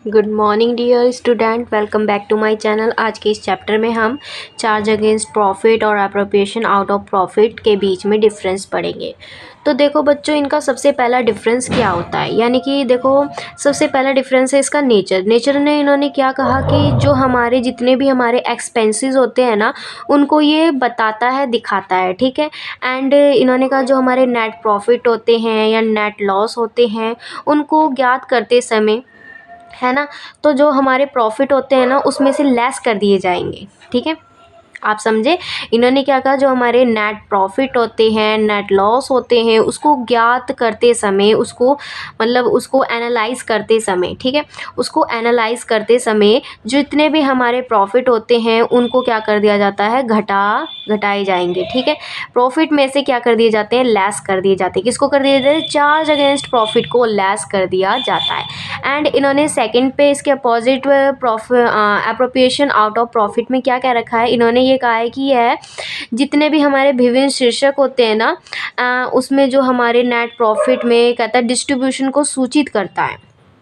Good morning dear student, welcome back to my channel. आज के इस चैप्टर में हम चार्ज अगेंस्ट प्रॉफिट और अप्रोप्रिएशन आउट ऑफ प्रॉफिट के बीच में डिफरेंस पढ़ेंगे। तो देखो बच्चों, इनका सबसे पहला डिफरेंस क्या होता है, यानी कि देखो सबसे पहला डिफरेंस है इसका नेचर ने इन्होंने क्या कहा कि जो हमारे जितने भी हमारे एक्सपेंसेस होते हैं ना, उनको ये बताता है, दिखाता है, ठीक है। एंड इन्होंने कहा जो हमारे नेट प्रॉफिट होते हैं या नेट लॉस होते हैं, उनको ज्ञात करते समय, है ना, तो जो हमारे प्रॉफिट होते हैं ना उसमें से लेस कर दिए जाएंगे, ठीक है। आप समझे। इन्होंने क्या कहा, जो हमारे नेट प्रॉफिट होते हैं, नेट लॉस होते हैं, उसको ज्ञात करते समय, उसको मतलब उसको एनालाइज करते समय, ठीक है, उसको एनालाइज करते समय जितने भी हमारे प्रॉफिट होते हैं उनको क्या कर दिया जाता है, घटाए जाएंगे, ठीक है। प्रॉफिट में से क्या कर दिए जाते हैं, लेस कर दिए जाते हैं। किसको कर दिए जाते हैं, चार्ज अगेंस्ट प्रॉफिट को लेस कर दिया जाता है। एंड इन्होंने सेकंड पे इसके opposite appropriation out of profit में क्या क्या रखा है, इन्होंने ये कहा है कि यह जितने भी हमारे विभिन्न शीर्षक होते हैं ना, उसमें जो हमारे नेट प्रॉफिट में कहता है डिस्ट्रीब्यूशन को सूचित करता है,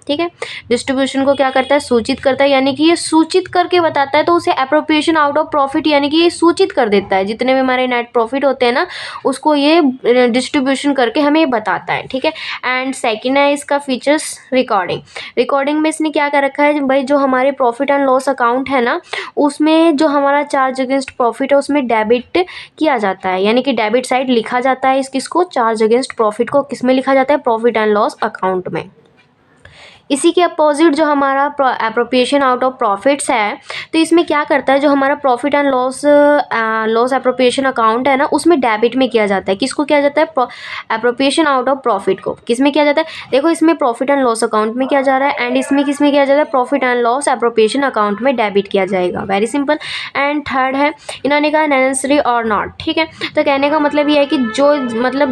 ठीक है। डिस्ट्रीब्यूशन को क्या करता है, सूचित करता है, यानी कि ये सूचित करके बताता है, तो उसे अप्रोप्रिएशन आउट ऑफ प्रॉफिट यानी कि ये सूचित कर देता है। जितने भी हमारे नेट प्रॉफिट होते हैं ना, उसको ये डिस्ट्रीब्यूशन करके हमें बताता है, ठीक है। एंड सेकंड है इसका फीचर्स रिकॉर्डिंग में इसने क्या कर रखा है भाई, जो हमारे प्रॉफिट एंड लॉस अकाउंट है ना, उसमें जो हमारा चार्ज अगेंस्ट प्रॉफिट है उसमें डेबिट किया जाता है, यानी कि डेबिट साइड लिखा जाता है। किसको, चार्ज अगेंस्ट प्रॉफिट को किस में लिखा जाता है, प्रॉफिट एंड लॉस अकाउंट में। इसी के अपोजिट जो हमारा अप्रोप्रिएशन आउट ऑफ प्रॉफिट्स है, तो इसमें क्या करता है, जो हमारा profit and loss appropriation account है ना, उसमें डेबिट में किया जाता है। किसको किया जाता है, अप्रोप्रिएशन आउट ऑफ प्रॉफिट को किस में किया जाता है, देखो इसमें प्रॉफिट एंड लॉस अकाउंट में किया जा रहा है, एंड इसमें किस में किया जाता है, profit and loss appropriation account में डेबिट किया जाएगा। Very simple. एंड थर्ड है, इन्होंने कहा नेसेसरी और नॉट, ठीक है। तो कहने का मतलब ये है कि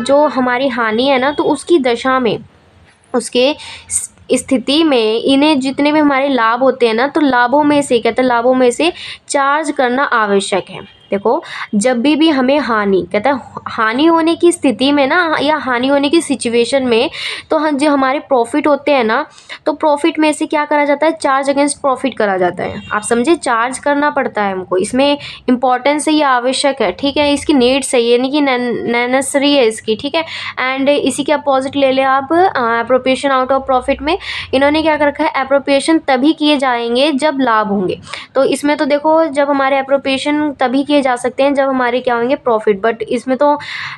जो हमारी हानि है ना, तो उसकी दशा में, उसके स्थिति में इन्हें जितने भी हमारे लाभ होते हैं ना, तो लाभों में से कहते हैं, लाभों में से चार्ज करना आवश्यक है। देखो जब भी हमें हानि, कहता है हानि होने की स्थिति में ना, या हानि होने की सिचुएशन में, तो हम जो हमारे प्रॉफिट होते हैं ना, तो प्रॉफिट में से क्या करा जाता है, चार्ज अगेंस्ट प्रॉफिट करा जाता है। आप समझे, चार्ज करना पड़ता है हमको, इसमें इंपॉर्टेंस है, ये आवश्यक है, ठीक है, इसकी नीड्स है, यानी कि नेसेसरी है इसकी, ठीक है। एंड इसी के अपोजिट ले ले आप अप्रोप्रिएशन आउट ऑफ प्रॉफिट में, इन्होंने क्या कर रखा है, अप्रोप्रिएशन तभी किए जाएंगे जब लाभ होंगे। तो इसमें तो देखो जब हमारे अप्रोप्रिएशन तभी किए जा सकते हैं जब हमारे क्या होंगे, प्रॉफिट, बट इसमें तो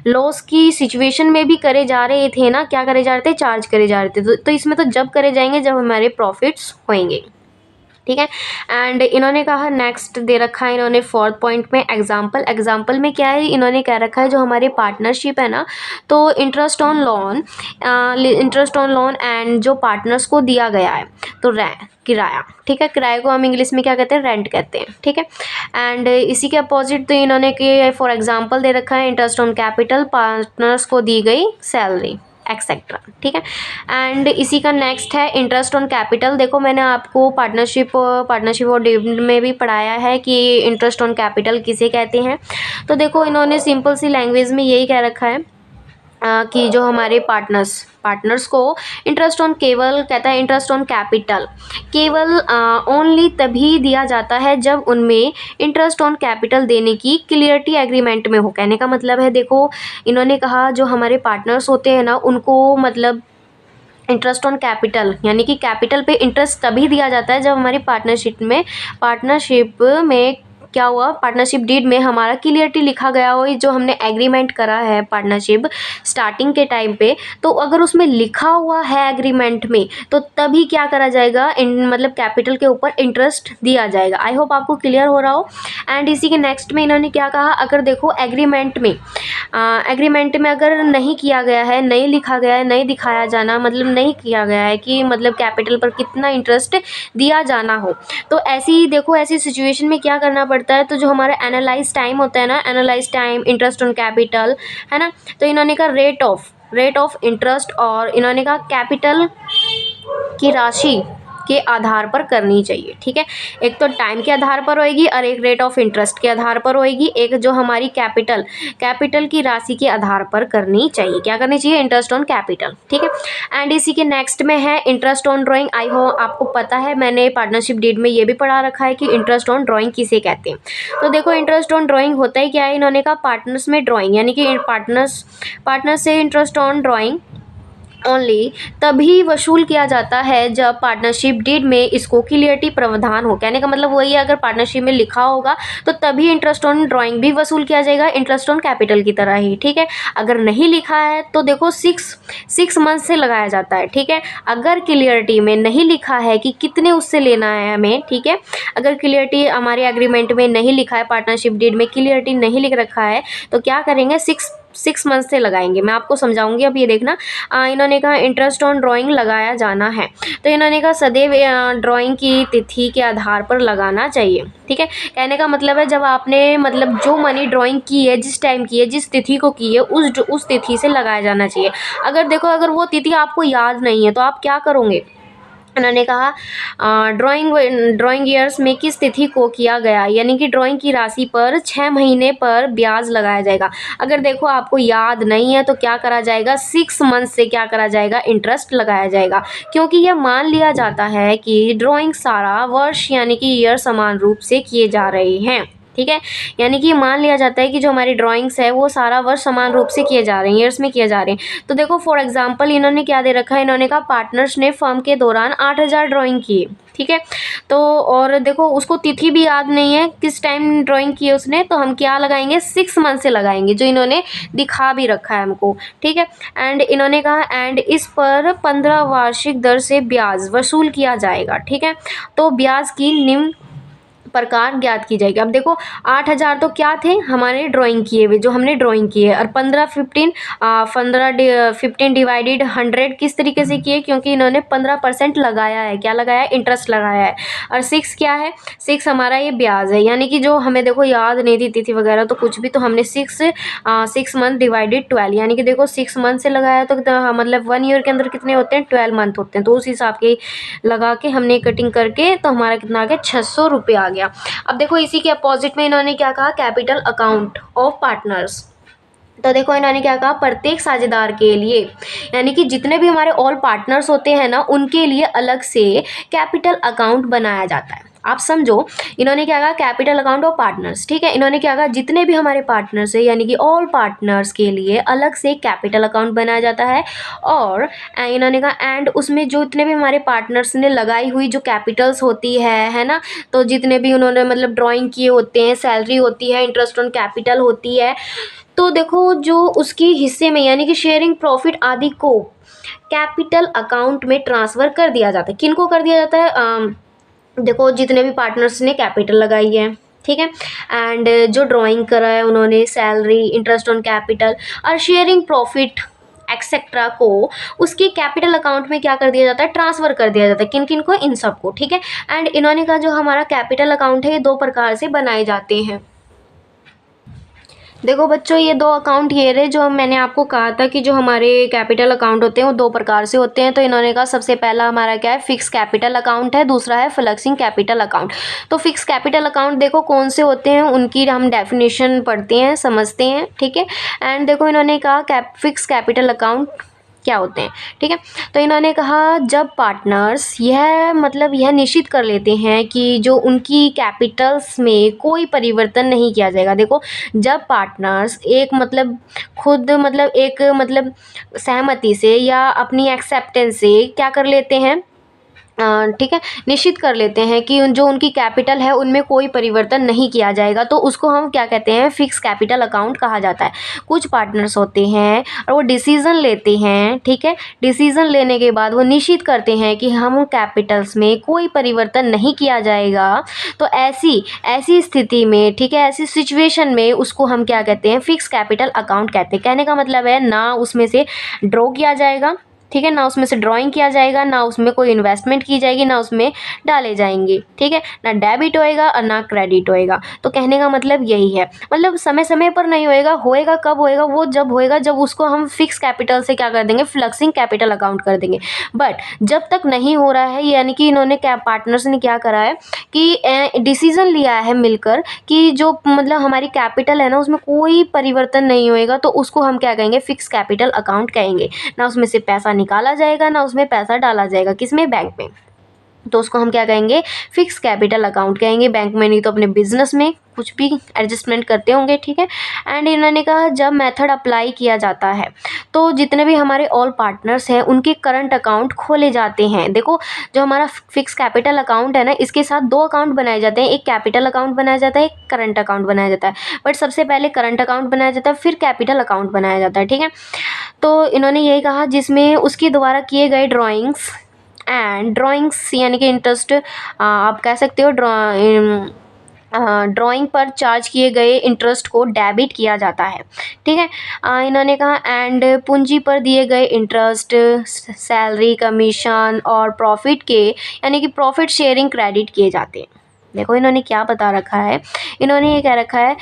लॉस की सिचुएशन में भी करे जा रहे थे ना, क्या करे जा रहे थे, चार्ज करे जा रहे थे। तो इसमें तो जब करे जाएंगे जब हमारे प्रॉफिट्स होंगे, ठीक है। एंड इन्होंने कहा नेक्स्ट दे रखा है इन्होंने फोर्थ पॉइंट में एग्जाम्पल में क्या है, इन्होंने क्या रखा है, जो हमारी पार्टनरशिप है ना, तो इंटरेस्ट ऑन लोन एंड जो पार्टनर्स को दिया गया है, तो किराया, ठीक है, किराए को हम इंग्लिश में क्या कहते हैं, रेंट कहते हैं, ठीक है। एंड इसी के अपोजिट तो इन्होंने कि फॉर एग्जांपल दे रखा है इंटरेस्ट ऑन कैपिटल, पार्टनर्स को दी गई सैलरी एक्सेट्रा, ठीक है। एंड इसी का नेक्स्ट है इंटरेस्ट ऑन कैपिटल। देखो मैंने आपको पार्टनरशिप और डिविडेंड में भी पढ़ाया है कि इंटरेस्ट ऑन कैपिटल किसे कहते हैं। तो देखो इन्होंने सिंपल सी लैंग्वेज में यही कह रखा है कि जो हमारे पार्टनर्स को इंटरेस्ट ऑन केवल कहता है, इंटरेस्ट ऑन कैपिटल केवल ओनली तभी दिया जाता है जब उनमें इंटरेस्ट ऑन कैपिटल देने की क्लियरिटी एग्रीमेंट में हो। कहने का मतलब है, देखो इन्होंने कहा जो हमारे पार्टनर्स होते हैं ना, उनको मतलब इंटरेस्ट ऑन कैपिटल यानी कि कैपिटल पे इंटरेस्ट तभी दिया जाता है जब हमारी पार्टनरशिप में क्या हुआ, पार्टनरशिप डीड में हमारा क्लियरिटी लिखा गया हो, जो हमने एग्रीमेंट करा है पार्टनरशिप स्टार्टिंग के टाइम पे, तो अगर उसमें लिखा हुआ है एग्रीमेंट में, तो तभी क्या करा जाएगा, मतलब कैपिटल के ऊपर इंटरेस्ट दिया जाएगा। आई होप आपको क्लियर हो रहा हो। एंड इसी के नेक्स्ट में इन्होंने क्या कहा, अगर देखो एग्रीमेंट में अगर नहीं किया गया है, नहीं लिखा गया है, नहीं दिखाया जाना, मतलब नहीं किया गया है कि मतलब कैपिटल पर कितना इंटरेस्ट दिया जाना हो, तो ऐसी सिचुएशन में क्या करना पड़ता है, तो जो हमारा एनालाइज टाइम होता है ना, analyse time interest on capital है ना, तो इन्होंने कहा रेट ऑफ इंटरेस्ट, और इन्होंने कहा कैपिटल की राशि के आधार पर करनी चाहिए, ठीक है। एक तो टाइम के आधार पर होएगी और एक रेट ऑफ इंटरेस्ट के आधार पर होएगी, एक जो हमारी कैपिटल की राशि के आधार पर करनी चाहिए। क्या करनी चाहिए? इंटरेस्ट ऑन कैपिटल, ठीक है। एंड इसी के नेक्स्ट में है interest on drawing. I hope आपको पता है, मैंने पार्टनरशिप डीड में ये भी पढ़ा रखा है कि इंटरेस्ट ऑन ड्राइंग किसे कहते हैं। तो देखो इंटरेस्ट ऑन ड्राइंग होता है क्या है, इन्होंने कहा पार्टनर्स में ड्राइंग, यानी कि पार्टनर्स से इंटरेस्ट ऑन ड्राइंग ओनली तभी वसूल किया जाता है जब पार्टनरशिप डीड में इसको क्लियरिटी प्रावधान हो। कहने का मतलब वही है, अगर पार्टनरशिप में लिखा होगा तो तभी इंटरेस्ट ऑन ड्राइंग भी वसूल किया जाएगा, इंटरेस्ट ऑन कैपिटल की तरह ही, ठीक है। अगर नहीं लिखा है तो देखो 6 मंथ से लगाया जाता है, ठीक है। अगर क्लियरिटी में नहीं लिखा है कि कितने उससे लेना है हमें, ठीक है, अगर क्लियरिटी हमारे एग्रीमेंट में नहीं लिखा है, पार्टनरशिप डीड में क्लियरिटी नहीं लिख रखा है, तो क्या करेंगे, 6 मंथ से लगाएंगे। मैं आपको समझाऊंगी, अब ये देखना। इन्होंने कहा इंटरेस्ट ऑन ड्राइंग लगाया जाना है, तो इन्होंने कहा सदैव ड्राइंग की तिथि के आधार पर लगाना चाहिए, ठीक है। कहने का मतलब है जब आपने मतलब जो मनी ड्राइंग की है, जिस टाइम की है, जिस तिथि को की है, उस तिथि से लगाया जाना चाहिए। अगर देखो अगर वो तिथि आपको याद नहीं है तो आप क्या करोगे। उन्होंने कहा ड्राइंग ईयर्स में किस तिथि को किया गया, यानी कि ड्राइंग की राशि पर 6 महीने पर ब्याज लगाया जाएगा। अगर देखो आपको याद नहीं है तो क्या करा जाएगा, 6 मंथ से क्या करा जाएगा, इंटरेस्ट लगाया जाएगा, क्योंकि यह मान लिया जाता है कि ड्राइंग सारा वर्ष यानी कि ईयर समान रूप से किए जा रहे हैं, ठीक है। यानी कि मान लिया जाता है कि जो हमारी ड्राइंग्स है वो सारा वर्ष समान रूप से किए जा रहे हैं, ईयर्स में किए जा रहे हैं। तो देखो फॉर एग्जांपल इन्होंने क्या दे रखा है, इन्होंने कहा पार्टनर्स ने फर्म के दौरान 8000 ड्राइंग की, ठीक है। तो और देखो उसको तिथि भी याद नहीं है किस टाइम ड्राइंग की है उसने, तो हम क्या लगाएंगे, 6 मंथ से लगाएंगे, जो इन्होंने दिखा भी रखा है हमको, ठीक है। एंड इन्होंने कहा एंड इस पर 15 वार्षिक दर से ब्याज वसूल किया जाएगा, ठीक है। तो ब्याज की निम्न प्रकार ज्ञात की जाएगी। अब देखो 8000 तो क्या थे, हमारे ड्राइंग किए हुए, जो हमने ड्राइंग किए, और 15 डिवाइडेड 100 किस तरीके से किए, क्योंकि इन्होंने 15% लगाया है, क्या लगाया है, इंटरेस्ट लगाया है। और 6 क्या है, 6 हमारा ये ब्याज है, यानी कि जो हमें देखो याद नहीं थी तिथि वगैरह तो कुछ भी, तो हमने 6 मंथ डिवाइडेड 12, यानी कि देखो 6 मंथ से लगाया तो मतलब 1 ईयर के अंदर कितने होते हैं, 12 मंथ होते हैं, तो उस हिसाब के लगा के हमने कटिंग करके तो हमारा कितना आ गया, 600 रुपये आ गया। अब देखो इसी के अपोजिट में इन्होंने क्या कहा, कैपिटल अकाउंट ऑफ पार्टनर्स। तो देखो इन्होंने क्या कहा, प्रत्येक साझेदार के लिए, यानी कि जितने भी हमारे ऑल पार्टनर्स होते हैं ना, उनके लिए अलग से कैपिटल अकाउंट बनाया जाता है। आप समझो, इन्होंने क्या कहा, कैपिटल अकाउंट ऑफ पार्टनर्स, ठीक है। इन्होंने क्या कहा, जितने भी हमारे पार्टनर्स है, यानी कि ऑल पार्टनर्स के लिए अलग से कैपिटल अकाउंट बनाया जाता है। और इन्होंने कहा एंड उसमें जो इतने भी हमारे पार्टनर्स ने लगाई हुई जो कैपिटल्स होती है ना, तो जितने भी उन्होंने मतलब ड्राइंग किए होते हैं, सैलरी होती है, इंटरेस्ट ऑन कैपिटल होती है, तो देखो जो उसके हिस्से में यानी कि शेयरिंग प्रॉफिट आदि को कैपिटल अकाउंट में ट्रांसफ़र कर दिया जाता है। किन को कर दिया जाता है, देखो जितने भी पार्टनर्स ने कैपिटल लगाई है, ठीक है, एंड जो ड्राइंग करा है उन्होंने, सैलरी, इंटरेस्ट ऑन कैपिटल और शेयरिंग प्रॉफिट एक्सेट्रा को उसके कैपिटल अकाउंट में क्या कर दिया जाता है, ट्रांसफ़र कर दिया जाता है। किन किन को, इन सबको, ठीक है। एंड इन्होंने कहा जो हमारा कैपिटल अकाउंट है ये 2 प्रकार से बनाए जाते हैं। देखो बच्चों ये 2 अकाउंट ये रहे जो मैंने आपको कहा था कि जो हमारे कैपिटल अकाउंट होते हैं वो 2 प्रकार से होते हैं। तो इन्होंने कहा सबसे पहला हमारा क्या है, फिक्स कैपिटल अकाउंट है, दूसरा है फ्लक्सिंग कैपिटल अकाउंट। तो फिक्स कैपिटल अकाउंट देखो कौन से होते हैं, उनकी हम डेफिनेशन पढ़ते हैं, समझते हैं, ठीक है। एंड देखो इन्होंने कहा फिक्स कैपिटल अकाउंट क्या होते हैं, ठीक है। तो इन्होंने कहा जब पार्टनर्स यह निश्चित कर लेते हैं कि जो उनकी कैपिटल्स में कोई परिवर्तन नहीं किया जाएगा। देखो जब पार्टनर्स एक सहमति से या अपनी एक्सेप्टेंस से क्या कर लेते हैं, ठीक है, निश्चित कर लेते हैं कि जो उनकी कैपिटल है उनमें कोई परिवर्तन नहीं किया जाएगा, तो उसको हम क्या कहते हैं, फिक्स कैपिटल अकाउंट कहा जाता है। कुछ पार्टनर्स होते हैं और वो डिसीज़न लेते हैं, ठीक है, डिसीज़न लेने के बाद वो निश्चित करते हैं कि हम कैपिटल्स में कोई परिवर्तन नहीं किया जाएगा, तो ऐसी स्थिति में, ठीक है, ऐसी सिचुएशन में उसको हम क्या कहते हैं, फिक्स कैपिटल अकाउंट कहते हैं। कहने का मतलब है ना उसमें से ड्रॉ किया जाएगा, ठीक है, ना उसमें से ड्राइंग किया जाएगा, ना उसमें कोई इन्वेस्टमेंट की जाएगी, ना उसमें डाले जाएंगे। ठीक है, ना डेबिट होएगा और ना क्रेडिट होएगा। तो कहने का मतलब यही है, मतलब समय समय पर नहीं होएगा। होएगा कब होएगा? वो जब होएगा जब उसको हम फिक्स कैपिटल से क्या कर देंगे, फ्लक्सिंग कैपिटल अकाउंट कर देंगे। बट जब तक नहीं हो रहा है, यानी कि इन्होंने क्या, पार्टनर्स ने क्या करा है कि डिसीजन लिया है मिलकर कि जो मतलब हमारी कैपिटल है ना उसमें कोई परिवर्तन नहीं होएगा, तो उसको हम क्या कहेंगे, फिक्स कैपिटल अकाउंट कहेंगे। ना उसमें से पैसा निकाला जाएगा, ना उसमें पैसा डाला जाएगा, किसमें, बैंक में। तो उसको हम क्या कहेंगे, फिक्स कैपिटल अकाउंट कहेंगे। बैंक में नहीं तो अपने बिजनेस में कुछ भी एडजस्टमेंट करते होंगे। ठीक है, एंड इन्होंने कहा जब मेथड अप्लाई किया जाता है तो जितने भी हमारे ऑल पार्टनर्स हैं उनके करंट अकाउंट खोले जाते हैं। देखो, जो हमारा फिक्स कैपिटल अकाउंट है ना, इसके साथ दो अकाउंट बनाए जाते हैं, एक कैपिटल अकाउंट बनाया जाता है, एक करंट अकाउंट बनाया जाता है। बट सबसे पहले करंट अकाउंट बनाया जाता है, फिर कैपिटल अकाउंट बनाया जाता है। ठीक है, तो इन्होंने यही कहा जिसमें उसके द्वारा किए गए ड्राइंग्स एंड ड्राइंग्स यानी कि इंटरेस्ट, आप कह सकते हो ड्राइंग पर चार्ज किए गए इंटरेस्ट को डेबिट किया जाता है। ठीक है, इन्होंने कहा एंड पूंजी पर दिए गए इंटरेस्ट, सैलरी, कमीशन और प्रॉफिट के यानी कि प्रॉफिट शेयरिंग क्रेडिट किए जाते हैं। देखो इन्होंने क्या बता रखा है, इन्होंने ये कह रखा है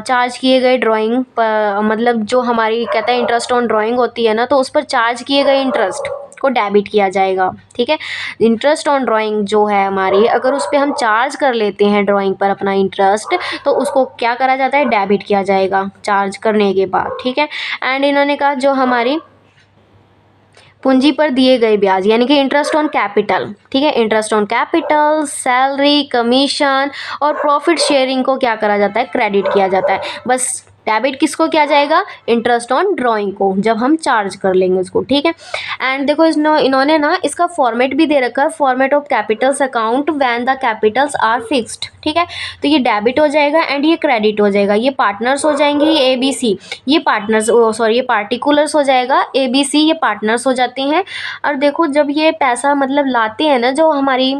चार्ज किए गए ड्राइंग पर, मतलब जो हमारी कहता है इंटरेस्ट ऑन ड्राइंग होती है ना, तो उस पर चार्ज किए गए इंटरेस्ट को डेबिट किया जाएगा। ठीक है, इंटरेस्ट ऑन ड्राइंग जो है हमारी, अगर उस पर हम चार्ज कर लेते हैं ड्राइंग पर अपना इंटरेस्ट, तो उसको क्या करा जाता है, डेबिट किया जाएगा चार्ज करने के बाद। ठीक है, एंड इन्होंने कहा जो हमारी पूंजी पर दिए गए ब्याज यानी कि इंटरेस्ट ऑन कैपिटल, ठीक है, interest on capital, salary, commission और प्रॉफिट शेयरिंग को क्या करा जाता है, क्रेडिट किया जाता है। बस डेबिट किसको किया जाएगा, इंटरेस्ट ऑन ड्राइंग को, जब हम चार्ज कर लेंगे उसको। ठीक है, एंड देखो इन्होंने ना इसका फॉर्मेट भी दे रखा है, format of capitals account when the capitals are fixed. ठीक है, तो ये डेबिट हो जाएगा एंड ये क्रेडिट हो जाएगा। ये पार्टनर्स हो जाएंगे, ये ABC, ये पार्टनर्स, सॉरी ये पार्टिकुलर्स हो जाएगा, ABC ये पार्टनर्स हो जाते हैं। और देखो जब ये पैसा मतलब लाते हैं ना, जो हमारी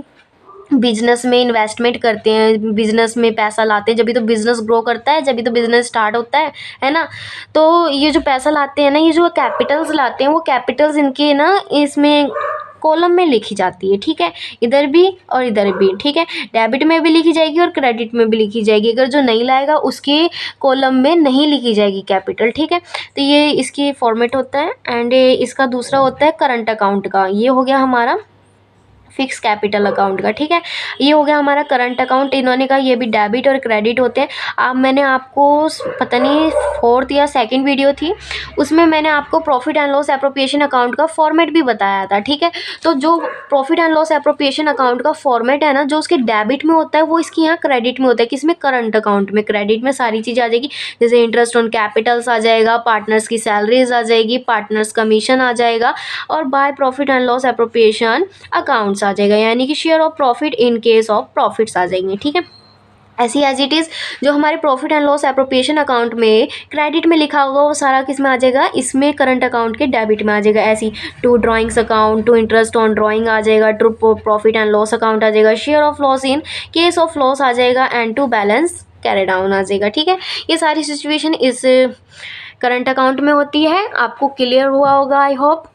बिजनेस में इन्वेस्टमेंट करते हैं, बिजनेस में पैसा लाते हैं, जब भी तो बिजनेस ग्रो करता है, जब भी तो बिजनेस स्टार्ट होता है ना। तो ये जो पैसा लाते हैं ना, ये जो कैपिटल्स लाते हैं, वो कैपिटल्स इनके ना इसमें कॉलम में लिखी जाती है। ठीक है, इधर भी और इधर भी। ठीक है, डेबिट में भी लिखी जाएगी और क्रेडिट में भी लिखी जाएगी। अगर जो नहीं लाएगा उसके कॉलम में नहीं लिखी जाएगी कैपिटल। ठीक है, तो ये इसकी फॉर्मेट होता है। एंड इसका दूसरा होता है करंट अकाउंट का। ये हो गया हमारा फिक्स कैपिटल अकाउंट का। ठीक है, ये हो गया हमारा करंट अकाउंट। इन्होंने कहा ये भी डेबिट और क्रेडिट होते हैं। अब मैंने आपको पता नहीं 4th या 2nd वीडियो थी, उसमें मैंने आपको profit and loss appropriation account का फॉर्मेट भी बताया था। ठीक है, तो जो profit and loss appropriation account का फॉर्मेट है ना, जो उसके डेबिट में होता है वो इसकी यहाँ क्रेडिट में होता है। किसमें, करंट अकाउंट में। क्रेडिट में सारी चीज़ आ जाएगी, जैसे इंटरेस्ट ऑन कैपिटल्स आ जाएगा, पार्टनर्स की सैलरीज आ जाएगी, पार्टनर्स कमीशन आ जाएगा, और by profit and loss appropriation accounts आ जाएगा, यानी कि share of profit in case of profits आ जाएंगे। ठीक है, ऐसी एज इट इज़ जो हमारे profit and loss appropriation account में क्रेडिट में लिखा होगा वो सारा किस में आ जाएगा, इसमें करंट अकाउंट के डेबिट में आ जाएगा। ऐसी to drawings account, to interest on drawing आ जाएगा, to profit and loss account आ जाएगा, share of loss in case of loss आ जाएगा, and to balance carry down आ जाएगा। ठीक है, ये सारी सिचुएशन इस करंट अकाउंट में होती है। आपको क्लियर हुआ होगा आई होप।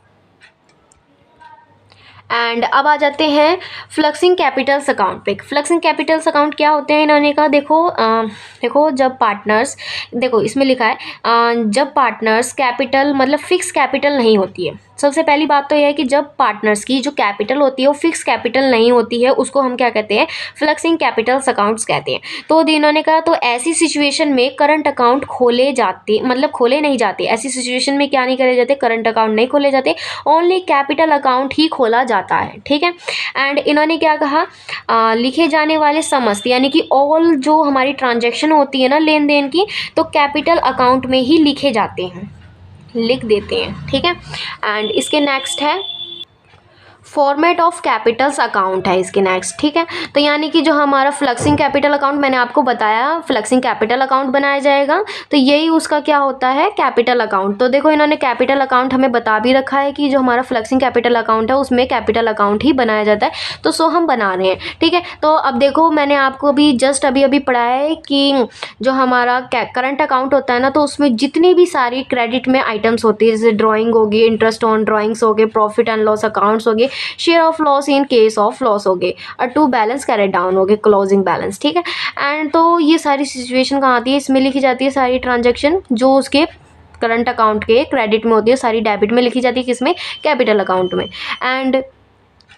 एंड अब आ जाते हैं फ्लक्सिंग कैपिटल्स अकाउंट पे। फ्लक्सिंग कैपिटल्स अकाउंट क्या होते हैं, इन्होंने कहा देखो जब पार्टनर्स, देखो इसमें लिखा है जब पार्टनर्स कैपिटल मतलब फिक्स कैपिटल नहीं होती है। सबसे पहली बात तो यह है कि जब पार्टनर्स की जो कैपिटल होती है वो फिक्स कैपिटल नहीं होती है, उसको हम क्या कहते हैं, फ्लक्सिंग कैपिटल्स अकाउंट्स कहते हैं। तो इन्होंने कहा तो ऐसी सिचुएशन में करंट अकाउंट खोले जाते, मतलब खोले नहीं जाते। ऐसी सिचुएशन में क्या नहीं करे जाते, करंट अकाउंट नहीं खोले जाते, ओनली कैपिटल अकाउंट ही खोला जाता है। ठीक है, एंड इन्होंने क्या कहा, लिखे जाने वाले समस्त यानी कि ऑल जो हमारी ट्रांजेक्शन होती है ना लेन देन की, तो कैपिटल अकाउंट में ही लिखे जाते हैं, लिख देते हैं। ठीक है, एंड इसके नेक्स्ट है फॉर्मेट ऑफ कैपिटल्स अकाउंट है इसके नेक्स्ट, ठीक है। तो यानी कि जो हमारा फ्लक्सिंग कैपिटल अकाउंट मैंने आपको बताया, फ्लक्सिंग कैपिटल अकाउंट बनाया जाएगा, तो यही उसका क्या होता है, कैपिटल अकाउंट। तो देखो इन्होंने कैपिटल अकाउंट हमें बता भी रखा है कि जो हमारा फ्लक्सिंग कैपिटल अकाउंट है उसमें कैपिटल अकाउंट ही बनाया जाता है, तो सो हम बना रहे हैं, ठीक है। तो अब देखो मैंने आपको अभी जस्ट अभी पढ़ाया है कि जो हमारा करंट अकाउंट होता है ना, तो उसमें जितनी भी सारी क्रेडिट में आइटम्स होती है, जैसे ड्राइंग होगी, इंटरेस्ट ऑन ड्राइंग्स हो गए, प्रॉफिट एंड लॉस अकाउंट्स हो गए, share of loss in case of loss हो गए, और टू बैलेंस कैरेट डाउन हो गए, क्लोजिंग बैलेंस, ठीक है। एंड तो ये सारी सिचुएशन कहाँ आती है, इसमें लिखी जाती है सारी ट्रांजेक्शन जो उसके करंट अकाउंट के क्रेडिट में होती है, सारी डेबिट में लिखी जाती है, किसमें, कैपिटल अकाउंट में। एंड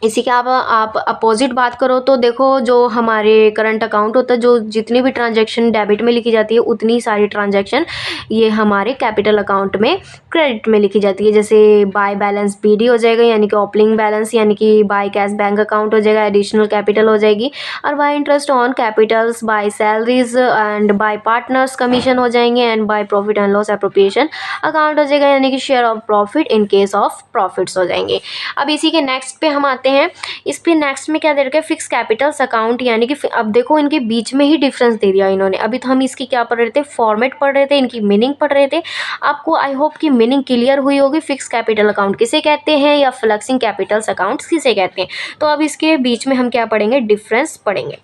इसी के आप अपोजिट बात करो तो देखो जो हमारे करंट अकाउंट होता है, जो जितनी भी ट्रांजैक्शन डेबिट में लिखी जाती है उतनी सारी ट्रांजैक्शन ये हमारे कैपिटल अकाउंट में क्रेडिट में लिखी जाती है। जैसे बाय बैलेंस बीडी हो जाएगा, यानी कि ओपनिंग बैलेंस, यानी कि बाय कैश बैंक अकाउंट हो जाएगा, एडिशनल कैपिटल हो जाएगी, और by interest on capitals, by salaries and by partners commission हो जाएंगे, and by profit and loss appropriation account हो जाएगा, यानी कि share of profit in case of profits हो जाएंगे। अब इसी के नेक्स्ट पे हम आते हैं। इस पे नेक्स्ट में क्या दे रखा है, फिक्स कैपिटल्स अकाउंट, यानी कि अब देखो इनके बीच में ही डिफरेंस दे दिया इन्होंने। अभी तो हम इसकी क्या पढ़ रहे थे, फॉर्मेट पढ़ रहे थे, इनकी मीनिंग पढ़ रहे थे। आपको आई होप कि मीनिंग क्लियर हुई होगी, फिक्स कैपिटल अकाउंट किसे कहते हैं या फ्लक्सिंग कैपिटल्स अकाउंट्स किसे कहते हैं। तो अब इसके बीच में हम क्या पढ़ेंगे, डिफरेंस पढ़ेंगे,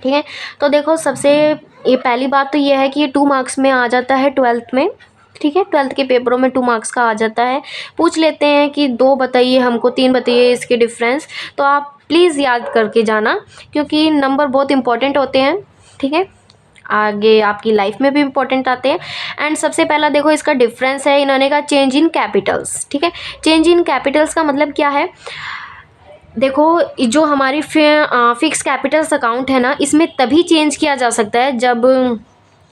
ठीक है। तो देखो सबसे ये पहली बात तो ये है कि ये 2 मार्क्स में आ जाता है 12th में, ठीक है। 12th के पेपरों में 2 मार्क्स का आ जाता है। पूछ लेते हैं कि 2 बताइए हमको, 3 बताइए इसके डिफरेंस। तो आप प्लीज़ याद करके जाना, क्योंकि नंबर बहुत इंपॉर्टेंट होते हैं, ठीक है, आगे आपकी लाइफ में भी इंपॉर्टेंट आते हैं। एंड सबसे पहला देखो इसका डिफरेंस है, इन्होंने कहा चेंज इन कैपिटल्स, ठीक है। चेंज इन कैपिटल्स का मतलब क्या है, देखो जो हमारी फिक्स कैपिटल्स अकाउंट है ना, इसमें तभी चेंज किया जा सकता है जब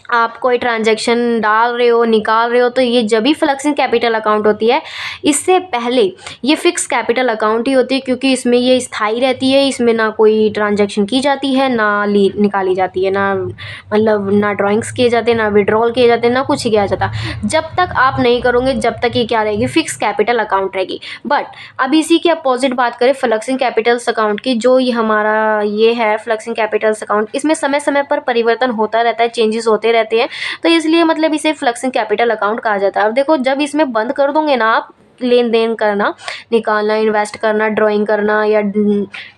आप कोई ट्रांजैक्शन डाल रहे हो, निकाल रहे हो, तो ये जब भी फ्लक्सिंग कैपिटल अकाउंट होती है। इससे पहले ये फिक्स कैपिटल अकाउंट ही होती है, क्योंकि इसमें ये स्थायी रहती है, इसमें ना कोई ट्रांजैक्शन की जाती है, ना निकाली जाती है, ना मतलब ना ड्राइंग्स किए जाते हैं, ना विड्रॉल किए जाते हैं, ना कुछ किया जाता। जब तक आप नहीं करोगे जब तक ये क्या रहेगी, फिक्स कैपिटल अकाउंट रहेगी। बट अब इसी के अपोजिट बात करें फ्लक्सिंग कैपिटल्स अकाउंट की, जो ये हमारा ये है फ्लक्सिंग कैपिटल्स अकाउंट, इसमें समय समय पर परिवर्तन होता रहता है, चेंजेस होते रहते हैं, तो इसलिए मतलब इसे फ्लक्सिंग कैपिटल अकाउंट कहा जाता है। अब देखो जब इसमें बंद कर दोगे ना आप लेन देन करना, निकालना, इन्वेस्ट करना, ड्राइंग करना या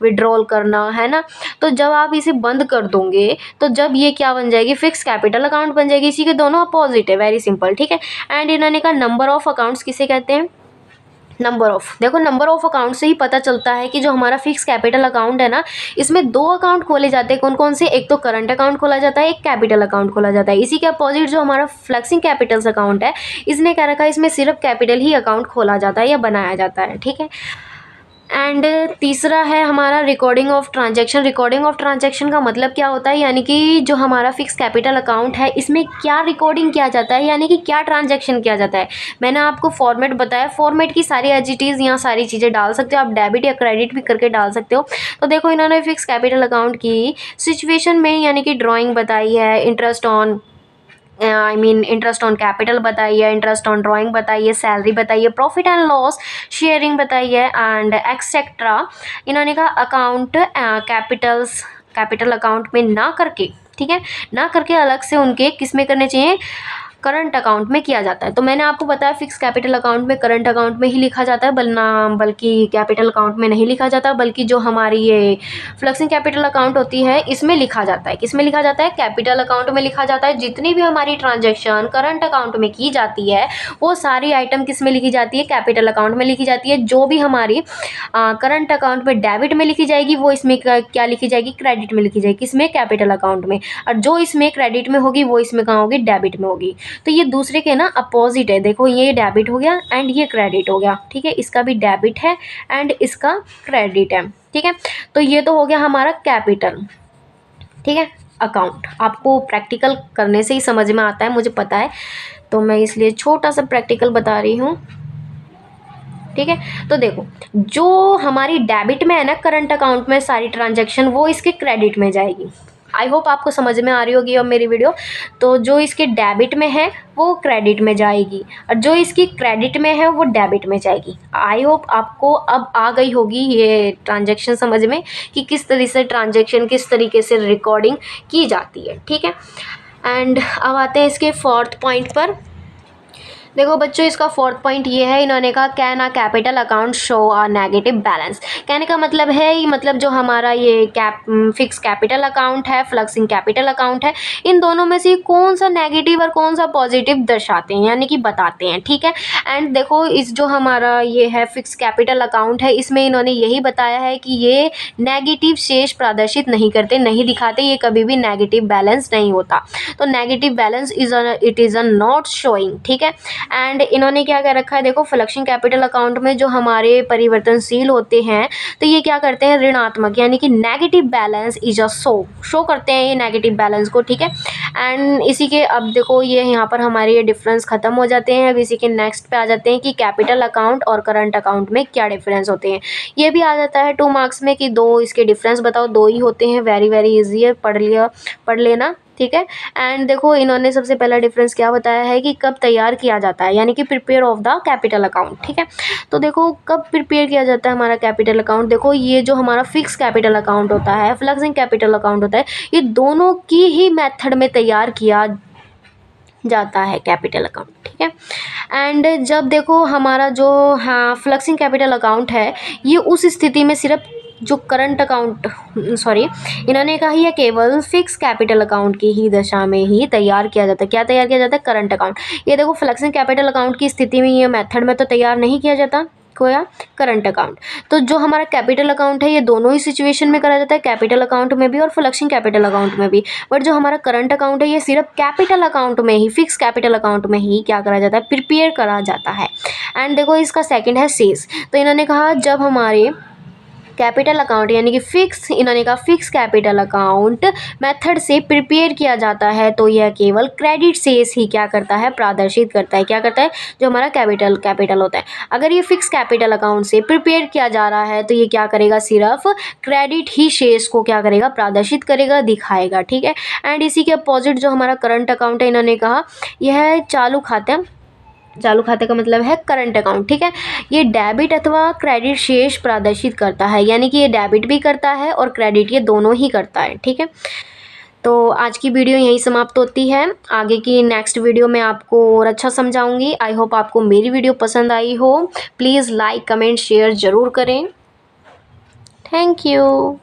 विड्रॉल करना, है ना, तो जब आप इसे बंद कर दोगे तो जब ये क्या बन जाएगी, फिक्स कैपिटल अकाउंट बन जाएगी। इसी के दोनों अपोजिट है, वेरी सिंपल, ठीक है। एंड इन्होंने कहा नंबर ऑफ अकाउंट्स किसे कहते हैं, नंबर ऑफ, देखो नंबर ऑफ अकाउंट से ही पता चलता है कि जो हमारा फिक्स कैपिटल अकाउंट है ना, इसमें 2 अकाउंट खोले जाते हैं। कौन कौन से, एक तो करंट अकाउंट खोला जाता है, एक कैपिटल अकाउंट खोला जाता है। इसी के अपोजिट जो हमारा फ्लक्सिंग कैपिटल्स अकाउंट है, इसने क्या रखा है, इसमें सिर्फ कैपिटल ही अकाउंट खोला जाता है या बनाया जाता है, ठीक है। एंड तीसरा है हमारा recording of transaction. Recording of transaction का मतलब क्या होता है, यानी कि जो हमारा फिक्स कैपिटल अकाउंट है इसमें क्या रिकॉर्डिंग किया जाता है, यानी कि क्या ट्रांजैक्शन किया जाता है। मैंने आपको फॉर्मेट बताया, फॉर्मेट की सारी एजिटीज़ यहाँ सारी चीज़ें डाल सकते हो आप, डेबिट या क्रेडिट भी करके डाल सकते हो। तो देखो इन्होंने फिक्स कैपिटल अकाउंट की सिचुएशन में यानी कि ड्राइंग बताई है, interest on interest on capital बताई है, इंटरेस्ट ऑन ड्राइंग बताई है, सैलरी बताई है, प्रॉफिट एंड लॉस शेयरिंग बताई है, एंड एक्सेट्रा। इन्होंने कहा अकाउंट कैपिटल अकाउंट में ना करके, ठीक है, ना करके अलग से उनके किस में करने चाहिए, करंट अकाउंट में किया जाता है। तो मैंने आपको बताया फिक्स कैपिटल अकाउंट में करंट अकाउंट में ही लिखा जाता है, बल्कि कैपिटल अकाउंट में नहीं लिखा जाता, बल्कि जो हमारी ये फ्लक्सिंग कैपिटल अकाउंट होती है इसमें लिखा जाता है। किसमें लिखा जाता है, कैपिटल अकाउंट में लिखा जाता है। जितनी भी हमारी ट्रांजैक्शन करंट अकाउंट में की जाती है वो सारी आइटम किस में लिखी जाती है, कैपिटल अकाउंट में लिखी जाती है। जो भी हमारी करंट अकाउंट में डेबिट में लिखी जाएगी वो इसमें क्या लिखी जाएगी, क्रेडिट में लिखी जाएगी, किसमें, कैपिटल अकाउंट में। और जो इसमें क्रेडिट में होगी वो इसमें कहाँ होगी, डेबिट में होगी। तो ये दूसरे के ना अपोजिट है, देखो ये डेबिट हो गया एंड ये क्रेडिट हो गया, ठीक है। इसका भी डेबिट है एंड इसका क्रेडिट है, ठीक है। तो ये तो हो गया हमारा कैपिटल, ठीक है, अकाउंट। आपको प्रैक्टिकल करने से ही समझ में आता है, मुझे पता है, तो मैं इसलिए छोटा सा प्रैक्टिकल बता रही हूँ, ठीक है। तो देखो जो हमारी डेबिट में है ना करंट अकाउंट में सारी ट्रांजैक्शन, वो इसके क्रेडिट में जाएगी, आई होप आपको समझ में आ रही होगी अब मेरी वीडियो। तो जो इसके डेबिट में है वो क्रेडिट में जाएगी और जो इसकी क्रेडिट में है वो डेबिट में जाएगी। आई होप आपको अब आ गई होगी ये ट्रांजैक्शन समझ में कि किस तरह से ट्रांजैक्शन, किस तरीके से रिकॉर्डिंग की जाती है, ठीक है। एंड अब आते हैं इसके फोर्थ पॉइंट पर। देखो बच्चों, इसका फोर्थ पॉइंट ये है, इन्होंने कहा can a capital account show a negative balance. कहने का मतलब है ये, मतलब जो हमारा ये फिक्स कैपिटल अकाउंट है, फ्लक्सिंग कैपिटल अकाउंट है, इन दोनों में से कौन सा नेगेटिव और कौन सा पॉजिटिव दर्शाते हैं, यानी कि बताते हैं, ठीक है। एंड देखो इस जो हमारा ये है फिक्स कैपिटल अकाउंट है, इसमें इन्होंने यही बताया है कि ये नेगेटिव शेष प्रदर्शित नहीं करते, नहीं दिखाते, ये कभी भी नेगेटिव बैलेंस नहीं होता। तो negative balance it is a not showing, ठीक है। एंड इन्होंने क्या कर रखा है, देखो फ्लक्सिंग कैपिटल अकाउंट में जो हमारे परिवर्तनशील होते हैं तो ये क्या करते हैं, ऋणात्मक, यानी कि negative balance is a show करते हैं ये नेगेटिव बैलेंस को, ठीक है। एंड इसी के अब देखो ये यहाँ पर हमारे ये डिफरेंस खत्म हो जाते हैं। अब इसी के नेक्स्ट पे आ जाते हैं कि कैपिटल अकाउंट और करंट अकाउंट में क्या डिफरेंस होते हैं। ये भी आ जाता है 2 मार्क्स में कि दो इसके डिफरेंस बताओ, दो ही होते हैं। वेरी वेरी इजी है, पढ़ लेना, ठीक है। एंड देखो इन्होंने सबसे पहला डिफरेंस क्या बताया है कि कब तैयार किया जाता है, यानी कि prepare of the capital account, ठीक है। तो देखो कब प्रिपेयर किया जाता है हमारा कैपिटल अकाउंट, देखो ये जो हमारा फिक्स कैपिटल अकाउंट होता है, फ्लक्सिंग कैपिटल अकाउंट होता है, ये दोनों की ही मेथड में तैयार किया जाता है कैपिटल अकाउंट, ठीक है। एंड जब देखो हमारा जो फ्लक्सिंग कैपिटल अकाउंट है, ये उस स्थिति में सिर्फ जो करंट अकाउंट इन्होंने कहा यह केवल फिक्स कैपिटल अकाउंट की ही दशा में ही तैयार किया जाता है। क्या तैयार किया जाता है, करंट अकाउंट। ये देखो फ्लक्सिंग कैपिटल अकाउंट की स्थिति में, ये मेथड में तो तैयार नहीं किया जाता कोया करंट अकाउंट। तो जो हमारा कैपिटल अकाउंट है, ये दोनों ही सिचुएशन में करा जाता है, कैपिटल अकाउंट में भी और फ्लक्सिंग कैपिटल अकाउंट में भी। बट जो हमारा करंट अकाउंट है, ये सिर्फ कैपिटल अकाउंट में ही, फिक्स कैपिटल अकाउंट में ही क्या करा जाता है, प्रिपेयर करा जाता है। एंड देखो इसका सेकेंड है शेष। तो इन्होंने कहा जब हमारे कैपिटल अकाउंट यानी कि इन्होंने कहा फिक्स कैपिटल अकाउंट मेथड से प्रिपेयर किया जाता है, तो यह केवल क्रेडिट शेष ही क्या करता है, प्रदर्शित करता है। क्या करता है, जो हमारा कैपिटल होता है। अगर ये फिक्स कैपिटल अकाउंट से प्रिपेयर किया जा रहा है तो ये क्या करेगा, सिर्फ क्रेडिट ही शेष को क्या करेगा, प्रदर्शित करेगा, दिखाएगा, ठीक है। एंड इसी के अपोजिट जो हमारा करंट अकाउंट है, इन्होंने कहा यह चालू खाते का मतलब है करंट अकाउंट, ठीक है। ये डेबिट अथवा क्रेडिट शेष प्रदर्शित करता है, यानी कि ये डेबिट भी करता है और क्रेडिट, ये दोनों ही करता है, ठीक है। तो आज की वीडियो यहीं समाप्त होती है। आगे की नेक्स्ट वीडियो में आपको और अच्छा समझाऊंगी। आई होप आपको मेरी वीडियो पसंद आई हो। प्लीज़ लाइक, कमेंट, शेयर ज़रूर करें। Thank you.